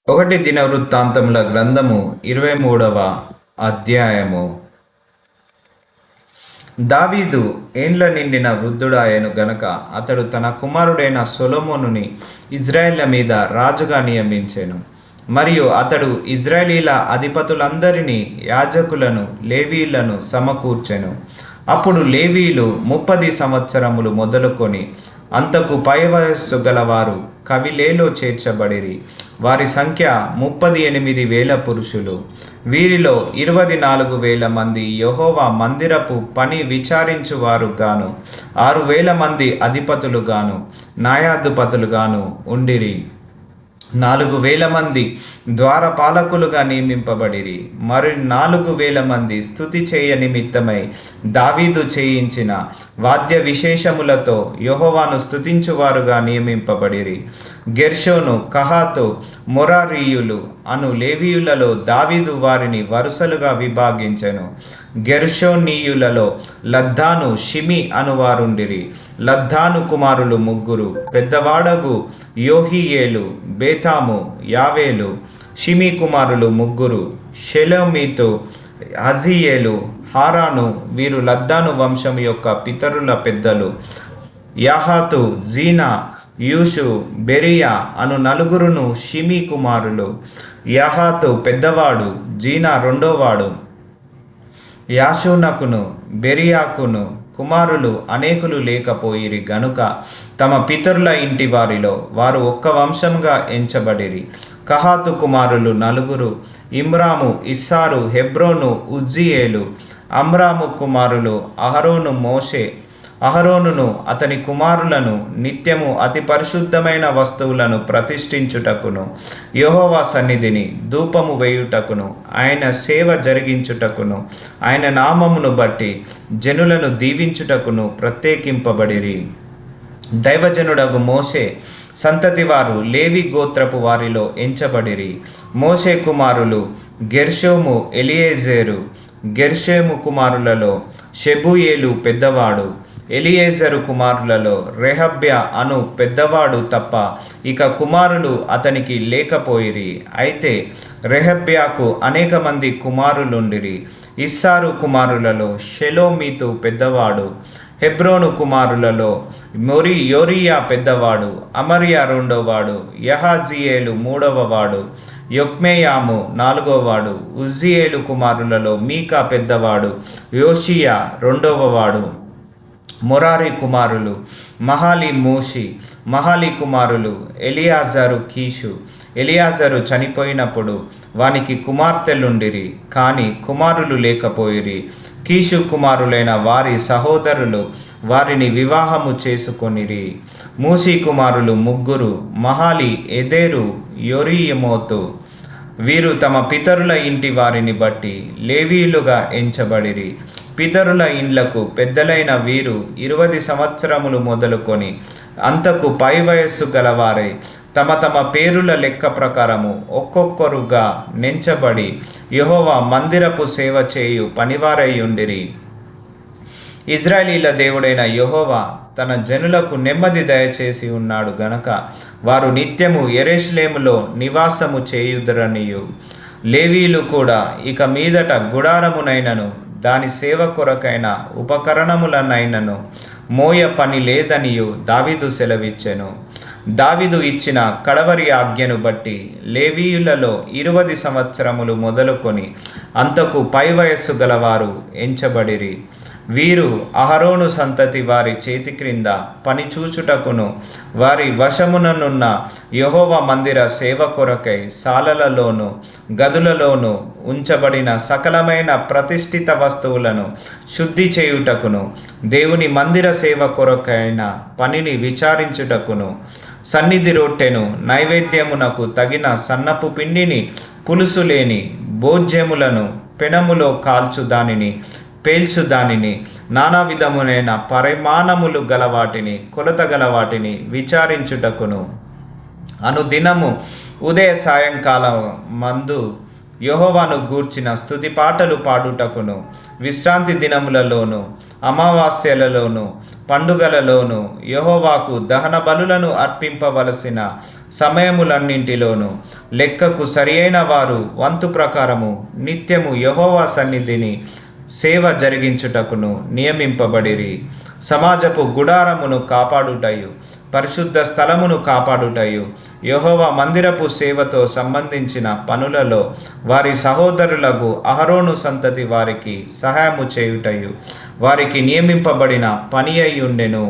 ఒకటి దినవృత్తాంతముల గ్రంథము 23వ అధ్యాయము. దావీదు ఏండ్ల నిండిన వృద్ధుడాయను గనక అతడు తన కుమారుడైన సొలొమోనుని ఇజ్రాయేళ్ల మీద రాజుగా నియమించెను. మరియు అతడు ఇజ్రాయేలీల అధిపతులందరినీ, యాజకులను, లేవీయులను సమకూర్చెను. అప్పుడు లేవీయులు 30 సంవత్సరములు మొదలుకొని అంతకు పై వయస్సు గలవారు కవిలేలో చేర్చబడిరి. వారి సంఖ్య 38,000 పురుషులు. వీరిలో 24,000 మంది యెహోవా మందిరపు పని విచారించువారు గాను, 6,000 మంది అధిపతులు గాను, న్యాయాధిపతులు గాను ఉండిరి. 4,000 మంది ద్వారపాలకులుగా నియమింపబడిరి. మరి 4,000 మంది స్తుతి చేయ నిమిత్తమై దావీదు చేయించిన వాద్య విశేషములతో యెహోవాను స్తుతించువారుగా నియమింపబడిరి. గెర్షోను, కహాతు, మొరారీయులు అను లేవీయులలో దావీదు వారిని వరుసలుగా విభాగించెను. గెర్షోనీయులలో లద్దాను, షిమి అనువారుండిరి. లద్దాను కుమారులు 3: పెద్దవాడగు యోహియేలు, బేతాము, యావేలు. షిమి కుమారులు 3: షెలోమీతు, అజీయేలు, హారాను. వీరు లద్దాను వంశం యొక్క పితరుల పెద్దలు. యాహాతు, జీనా, యూషు, బెరియా అను 4 షిమి కుమారులు. యాహాతు పెద్దవాడు, జీనా రెండోవాడు. యాషూనకును బెరియాకును కుమారులు అనేకులు లేకపోయిరి గనుక తమ పితరుల ఇంటి వారిలో వారు ఒక్క వంశంగా ఎంచబడిరి. కహాతు కుమారులు 4: ఇమ్రాము, ఇస్సారు, హెబ్రోను, ఉజ్జియేలు. అమ్రాము కుమారులు అహరోను, మోషే. అహరోనును అతని కుమారులను నిత్యము అతి పరిశుద్ధమైన వస్తువులను ప్రతిష్ఠించుటకును, యెహోవా సన్నిధిని ధూపము వేయుటకును, ఆయన సేవ జరిగించుటకును, ఆయన నామమును బట్టి జనులను దీవించుటకును ప్రత్యేకింపబడిరి. దైవజనుడగు మోషే సంతతి వారు లేవి గోత్రపు వారిలో ఎంచబడిరి. మోషే కుమారులు గెర్షోము, ఎలియేజరు. గెర్షోము కుమారులలో షెబూయేలు పెద్దవాడు. ఎలియేజరు కుమారులలో రెహబ్య అను పెద్దవాడు తప్ప ఇక కుమారులు అతనికి లేకపోయిరి. అయితే రెహబ్యాకు అనేక మంది కుమారులుండిరి. ఇస్సారు కుమారులలో షెలోమీతు పెద్దవాడు. హెబ్రోను కుమారులలో యోరియా పెద్దవాడు, అమర్యా రెండోవాడు, యహాజీయేలు 3వవాడు, యొక్మేయాము 4వవాడు. ఉజ్జియేలు కుమారులలో మీకా పెద్దవాడు, యోషియా రెండవవాడు. మొరారి కుమారులు మహాలి, మూషి. మహాలి కుమారులు ఎలియాజరు, కీషు. ఎలియాజరు చనిపోయినప్పుడు వానికి కుమార్తెలుండిరి, కానీ కుమారులు లేకపోయిరి. కీషు కుమారులైన వారి సహోదరులు వారిని వివాహము చేసుకొనిరి. మూషి కుమారులు 3: మహాలి, ఎదేరు, యొరీయమోతు. వీరు తమ పితరుల ఇంటి వారిని బట్టి లేవీయులుగా ఎంచబడిరి. పితరుల ఇండ్లకు పెద్దలైన వీరు 20 సంవత్సరములు మొదలుకొని అంతకు పై వయస్సు గలవారై తమ తమ పేరుల లెక్క ప్రకారము ఒక్కొక్కరుగా నెంచబడి యెహోవా మందిరపు సేవ చేయు పనివారయ్యుండిరి. ఇజ్రాయేలీల దేవుడైన యెహోవా తన జనులకు నెమ్మది దయచేసి ఉన్నాడు గనక వారు నిత్యము యెరూషలేములో నివాసము చేయుదురనియు, లేవీయులు కూడా ఇక మీదట గుడారమునైనను దాని సేవ కొరకైన ఉపకరణములనైనను మోయ పని లేదనియు దావీదు సెలవిచ్చెను. దావీదు ఇచ్చిన కడవరి ఆజ్ఞను బట్టి లేవీయులలో 20 సంవత్సరములు మొదలుకొని అంతకు పై వయస్సు గలవారు ఎంచబడిరి. వీరు అహరోను సంతతి వారి చేతి క్రింద పని చూచుటకును వారి వశముననున్న యెహోవా మందిర సేవ కొరకై సాలలలోను గదులలోను ఉంచబడిన సకలమైన ప్రతిష్ఠిత వస్తువులను శుద్ధి చేయుటకును, దేవుని మందిర సేవ కొరకైన పనిని విచారించుటకును, సన్నిధి రొట్టెను, నైవేద్యమునకు తగిన సన్నపు పిండిని, పులుసు లేని భోజ్యములను, పెనములో కాల్చు దానిని, పేల్చు దానిని, నానా విధములైన పరిమాణములు గలవాటిని, కొలత గలవాటిని విచారించుటకును, అనుదినము ఉదయ సాయంకాలం మందు యెహోవాను గూర్చిన స్తుతి పాటలు పాడుటకును, విశ్రాంతి దినములలోను అమావాస్యలలోను పండుగలలోను యెహోవాకు దహన బలులను అర్పింపవలసిన సమయములన్నింటిలోను లెక్కకు సరియైన వారు వంతు ప్రకారము నిత్యము యెహోవా సన్నిధిని సేవ జరిగించుటకును నియమింపబడిరి. సమాజపు గుడారమును కాపాడుటయు పరిశుద్ధ స్థలమును కాపాడుటయు యెహోవా మందిరపు సేవతో సంబంధించిన పనులలో వారి సహోదరులకు అహరోను సంతతి వారికి సహాయము చేయుటయు వారికి నియమింపబడిన పని అయ్యుండెను.